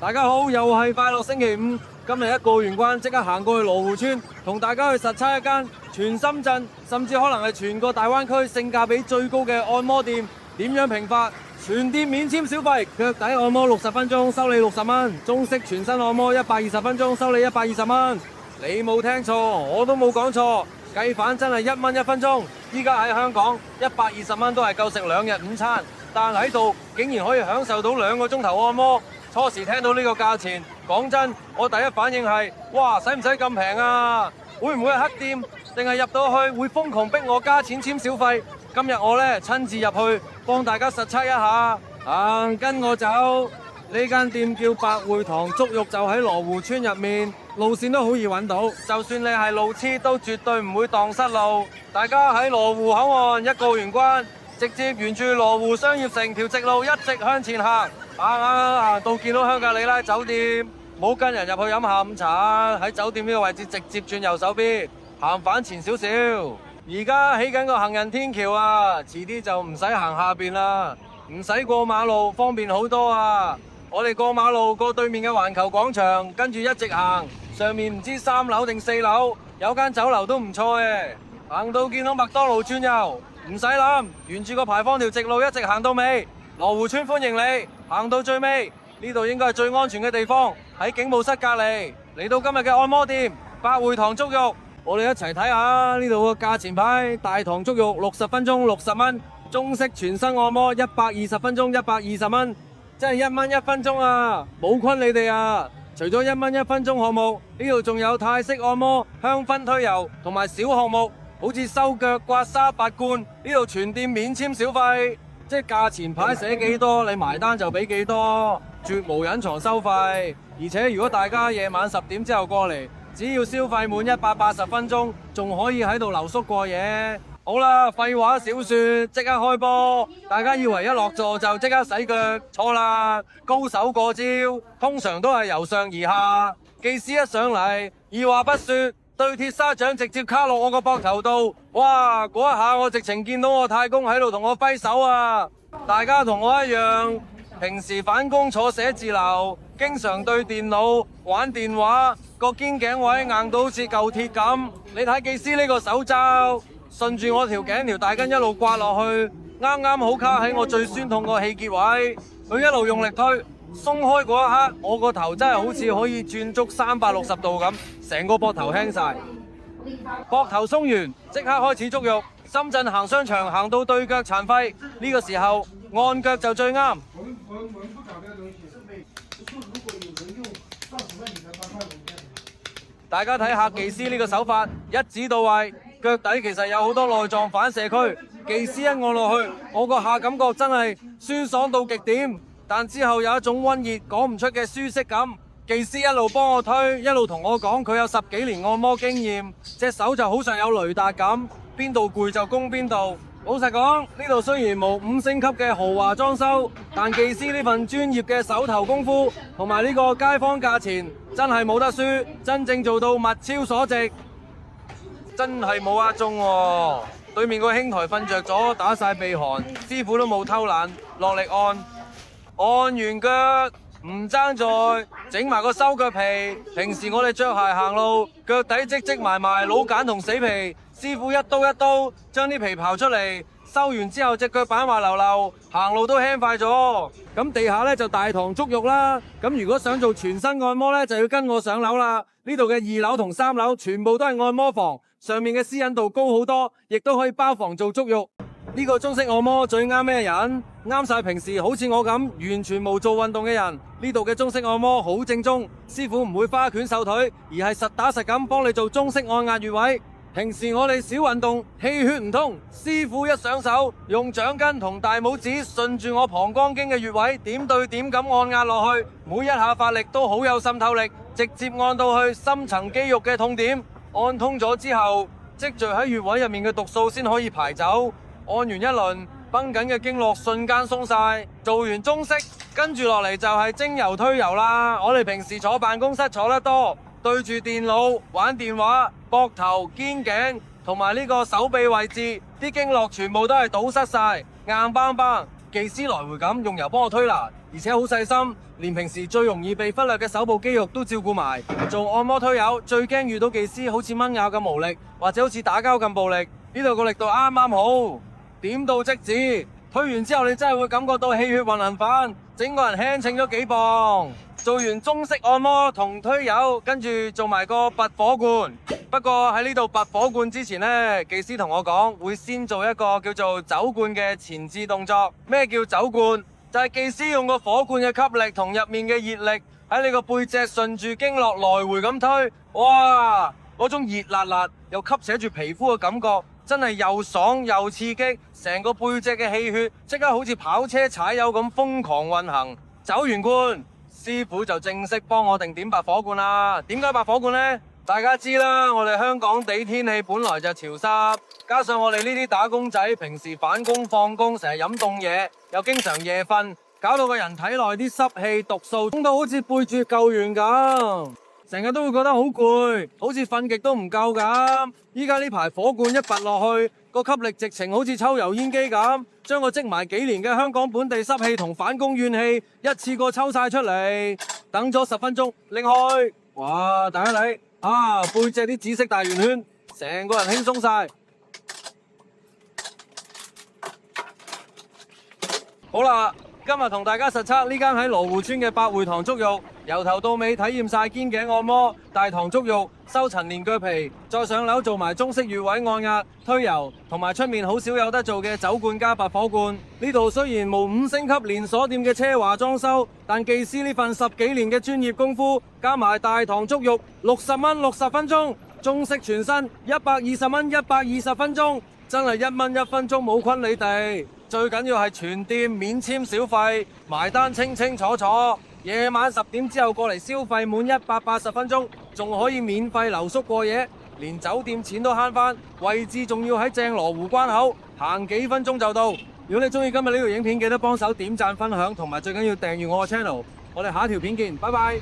大家好，又係快樂星期五。今日一過完關，即刻行過去羅湖村，同大家去實測一間全深圳，甚至可能係全個大灣區性價比最高嘅按摩店。點樣評法？全店免簽小費，腳底按摩60分鐘收你60蚊，中式全身按摩120分鐘收你120蚊。你冇聽錯，我都冇講錯，計反真係1蚊1分鐘。依家喺香港120蚊都係夠食2日午餐，但喺度竟然可以享受到2個鐘頭按摩。初時聽到呢個價錢，講真，我第一反應係：哇，使唔使咁平啊？會唔會係黑店？定係入到去會瘋狂逼我加錢簽小費？今日我呢親自入去幫大家實測一下。跟我走。呢間店叫百匯堂足浴，就喺羅湖村入面，路線都好易揾到。就算你係路痴，都絕對唔會蕩失路。大家喺羅湖口岸一過完關，直接沿住羅湖商業城條直路一直向前行。行到見到香格里拉酒店，冇跟人入去飲下午茶。喺酒店呢個位置直接轉右手邊，行反前少少。而家起緊個行人天橋啊，遲啲就唔使行下邊啦，唔使過馬路，方便好多啊！我哋過馬路過對面嘅環球廣場，跟住一直行，上面唔知3樓定4樓，有間酒樓都唔錯嘅。行到見到麥當勞轉右，唔使諗，沿住個牌坊條直路一直行到尾。羅湖村歡迎你，行到最尾，呢度應該係最安全嘅地方，喺警務室隔離。嚟到今日嘅按摩店百匯堂足浴，我哋一齊睇下呢度個價錢牌。大堂足浴60分鐘60蚊，中式全身按摩120分鐘120蚊，真係1蚊1分鐘啊！冇昆你哋啊！除咗1蚊1分鐘項目，呢度仲有泰式按摩、香薰推油同埋小項目，好似修腳、刮痧、拔罐，呢度全店免簽小費。即係價錢牌寫幾多，你埋單就俾幾多，絕無隱藏收費。而且如果大家夜晚10點之後過嚟，只要消費滿180分鐘，仲可以喺度留宿過夜。好啦，廢話少說，即刻開波。大家以為一落座就即刻洗腳，錯啦！高手過招，通常都係由上而下。技師一上嚟，二話不說，對鐵砂掌直接卡落我個膊頭度，哇！嗰一下我直情見到我太公喺度同我揮手啊！大家同我一樣，平時返工坐寫字樓，經常對電腦玩電話，個肩頸位硬到好似舊鐵咁。你睇技師呢個手罩，順住我條頸條大筋一路刮落去，啱啱好卡喺我最酸痛個氣結位。佢一路用力推，鬆開嗰一刻，我個頭真係好似可以轉足360度咁，成個膊頭輕晒。膊頭鬆完，即刻開始足浴。深圳行商場行到對腳殘廢，呢個時候按腳就最啱。大家睇下技師呢個手法，一指到位，腳底其實有好多內臟反射區。技師一按落去，我個下感覺真係酸爽到極點。但之後有一種溫熱講唔出嘅舒適感。技師一路幫我推，一路同我講佢有10幾年按摩經驗，隻手就好像有雷達咁，邊度攰就攻邊度。老實講，呢度雖然冇5星級嘅豪華裝修，但技師呢份專業嘅手頭功夫同埋呢個街坊價錢真係冇得輸，真正做到物超所值。真係冇呃中喎，對面個兄台瞓着咗，打晒鼻鼾，師傅都冇偷懶，落力按完腳，唔爭在整埋個收腳皮。平時我哋着鞋行路，腳底積埋老繭同死皮，師傅一刀一刀將啲皮刨出嚟，收完之後隻腳板滑溜溜，行路都輕快咗。咁地下呢就大堂足浴啦。咁如果想做全身按摩呢，就要跟我上樓啦。呢度嘅2樓同3樓全部都係按摩房，上面嘅私隱度高好多，亦都可以包房做足浴。呢個中式按摩最啱咩人？啱晒平時好似我咁完全冇做運動嘅人。呢度嘅中式按摩好正宗，師傅唔會花拳繡腿，而係實打實咁幫你做中式按壓穴位。平時我哋少運動，氣血唔通，師傅一上手，用掌根同大拇指順住我膀胱經嘅穴位，點對點咁按壓落去，每一下發力都好有滲透力，直接按到去深層肌肉嘅痛點。按通咗之後，積聚喺穴位入面嘅毒素先可以排走。按完一輪，繃緊嘅經絡瞬間鬆晒。做完中式，跟住落嚟就係精油推油啦。我哋平時坐辦公室坐得多，對住電腦玩電話，膊頭、肩頸同埋呢個手臂位置，啲經絡全部都係堵塞晒，硬邦邦。技師來回咁用油幫我推拿，而且好細心，連平時最容易被忽略嘅手部肌肉都照顧埋。做按摩推油最驚遇到技師好似蚊咬咁無力，或者好似打交咁暴力。呢度個力度啱啱好，點到即止。推完之後你真係會感覺到氣血運行返，整個人輕稱咗幾磅。做完中式按摩同推油，跟住做埋個拔火罐。不過喺呢度拔火罐之前呢，技師同我講會先做一個叫做走罐嘅前置動作。咩叫走罐？就係技師用個火罐嘅吸力同入面嘅熱力喺你個背脊順住經絡來回咁推，哇！嗰種熱辣辣又吸扯住皮膚嘅感覺，真係又爽又刺激，成個背脊嘅氣血即刻好似跑車踩油咁瘋狂運行。走完罐，師傅就正式幫我定點拔火罐啦。點解拔火罐呢？大家知啦，我哋香港地天氣本來就潮濕，加上我哋呢啲打工仔平時返工放工成日飲凍嘢，又經常夜瞓，搞到個人體內啲濕氣毒素衝到好似背住救援咁，成日都會覺得好攰，好似瞓極都唔夠咁。依家呢排火罐一拔落去，個吸力直情好似抽油煙機咁，將個積埋幾年嘅香港本地濕氣同返工怨氣一次過抽晒出嚟。等咗10分鐘，拎開，哇！大家睇啊，背脊啲紫色大圓圈，成個人輕鬆晒。好啦，今日同大家實測呢間喺羅湖村嘅百會堂足浴，由頭到尾體驗晒肩頸按摩、大堂足浴、收陳年腳皮，再上樓做埋中式穴位按壓、推油，同埋出面好少有得做嘅走罐加拔火罐。呢度雖然無5星級連鎖店嘅奢華裝修，但技師呢份10幾年嘅專業功夫，加埋大堂足浴60蚊60分鐘，中式全身120蚊120分鐘，真係1蚊1分鐘冇昆你哋。最緊要係全店免簽小費，埋單清清楚楚。夜晚10點之後過嚟消費滿180分鐘，仲可以免費留宿過夜，連酒店錢都慳返。位置仲要喺正羅湖關口，行幾分鐘就到。如果你中意今日呢條影片，記得幫手點讚分享，同埋最緊要訂閱我個 channel。我哋下一條片見，拜拜。